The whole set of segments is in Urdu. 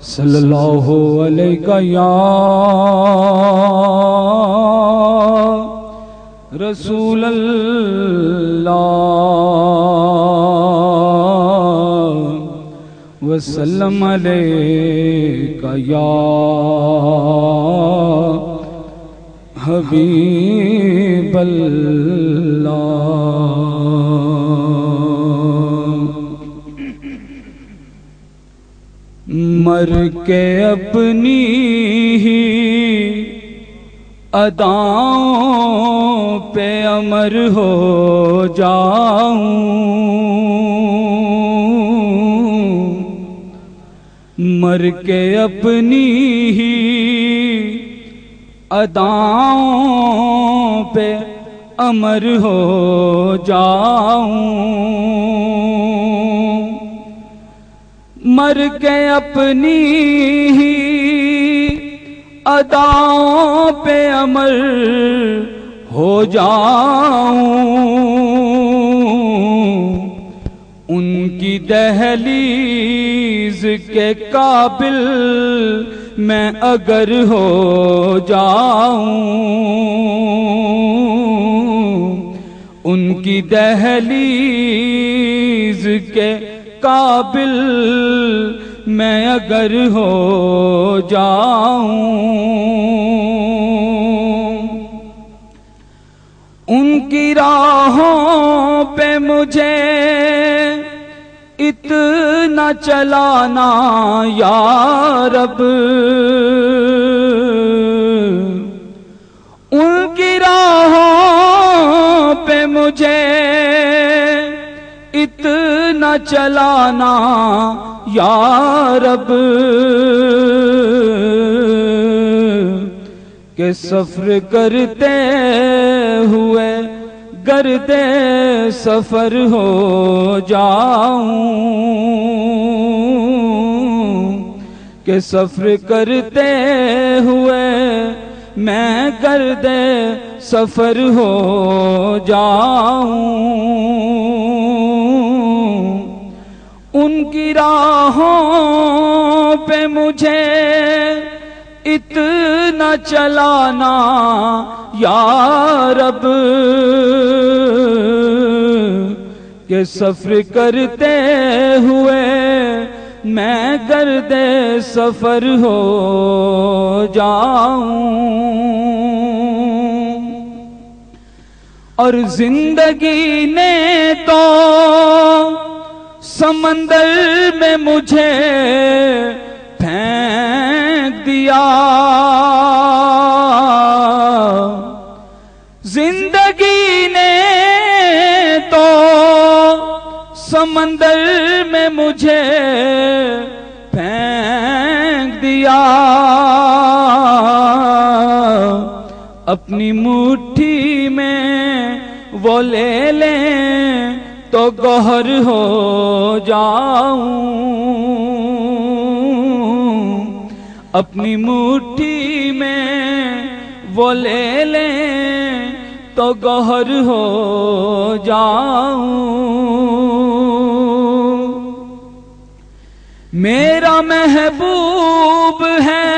صلی اللہ علیہ یا رسول اللہ وسلم علیہ یا حبیب اللہ۔ مر کے اپنی ہی اداؤں پہ امر ہو جاؤں، مر کے اپنی ہی اداؤں پہ امر ہو جاؤں، مر کے اپنی ہی اداؤں پہ امر ہو جاؤں، ان کی دہلیز کے قابل میں اگر ہو جاؤں، ان کی دہلیز کے قابل میں اگر ہو جاؤں، ان کی راہوں پہ مجھے اتنا چلانا یا رب، ان کی راہوں پہ مجھے اتنا چلانا یا رب کہ سفر کرتے ہوئے گرد سفر ہو جاؤں، کہ سفر کرتے ہوئے میں گرد سفر ہو جاؤں، ان کی راہوں پہ مجھے اتنا چلانا یا رب کہ سفر کرتے ہوئے میں گرد سفر ہو جاؤں، اور زندگی نے تو سمندر میں مجھے پھینک دیا، زندگی نے تو سمندر میں مجھے پھینک دیا، اپنی مٹھی میں وہ لے لیں تو گوہر ہو جاؤں، اپنی مٹھی میں وہ لے لیں تو گوہر ہو جاؤں، میرا محبوب ہے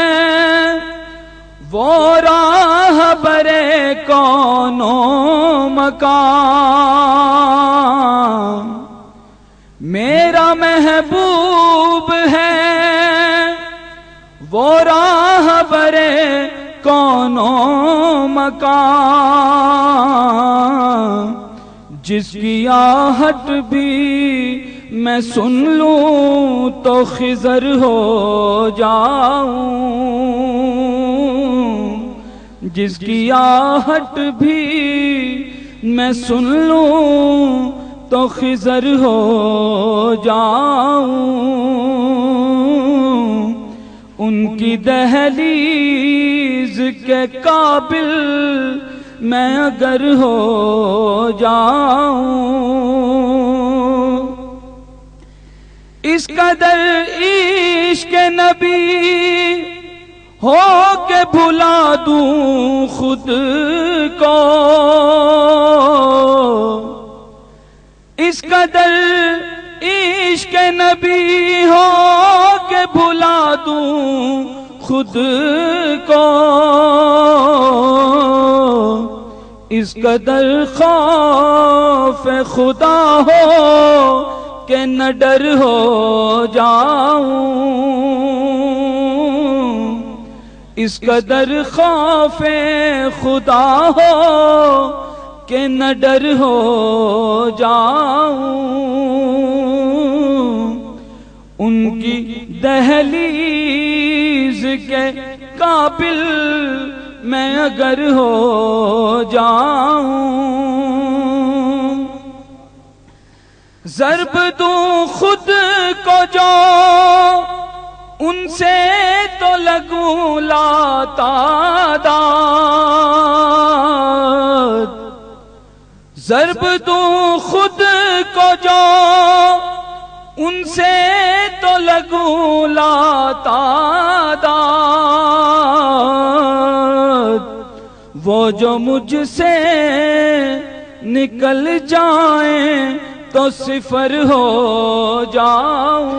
وہ راہ برے کون و مکان، میرا محبوب ہے وہ راہ برے کون و مکان، جس کی آہٹ بھی میں سن لوں تو خضر ہو جاؤں، جس کی آہٹ بھی میں سن لوں تو خضر ہو جاؤں، ان کی دہلیز کے قابل میں اگر ہو جاؤں، اس قدر عشق نبی ہو کے بھلا دوں خود کو، اس قدر عشق نبی ہو کے بھلا دوں خود کو، اس قدر خوف خدا ہو کہ نہ ڈر ہو جاؤں، اس قدر خوف خدا ہو کہ نہ ڈر ہو جاؤں، ان کی دہلیز کے قابل میں اگر ہو جاؤں، ضرب دوں خود کو جو ان سے تو لگوں لاتعداد، ضرب دوں خود کو جو ان سے تو لگوں لاتعداد، وہ جو مجھ سے نکل جائیں تو صفر ہو جاؤں،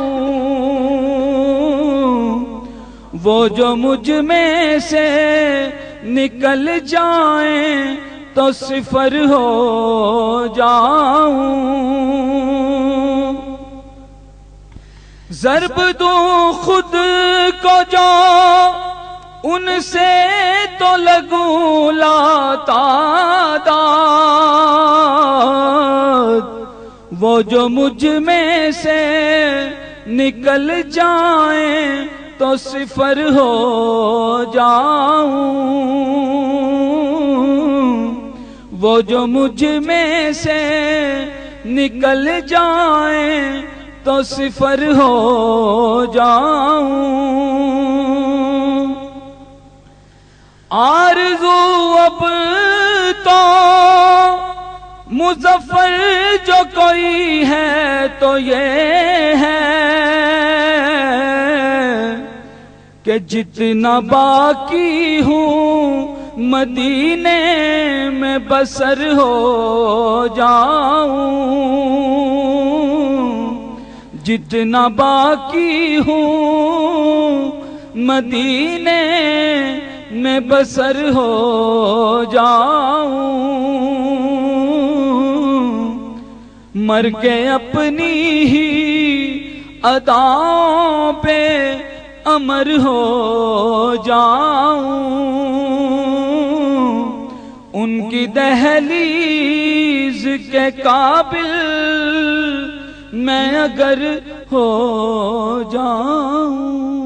وہ جو مجھ میں سے نکل جائیں تو صفر ہو جاؤں، ضرب دوں خود کو جو ان سے تو لگوں لاتعداد، وہ جو مجھ میں سے نکل جائیں تو صفر ہو جاؤں، وہ جو مجھ میں سے نکل جائیں تو صفر ہو جاؤں، آرزو اب تو مظفر جو کوئی ہے تو یہ ہے کہ جتنا باقی ہوں مدینے میں بسر ہو جاؤں، جتنا باقی ہوں مدینے میں بسر ہو جاؤں، مر کے اپنی ہی اداؤں پہ امر ہو جاؤں، ان کی دہلیز کے قابل میں اگر ہو جاؤں۔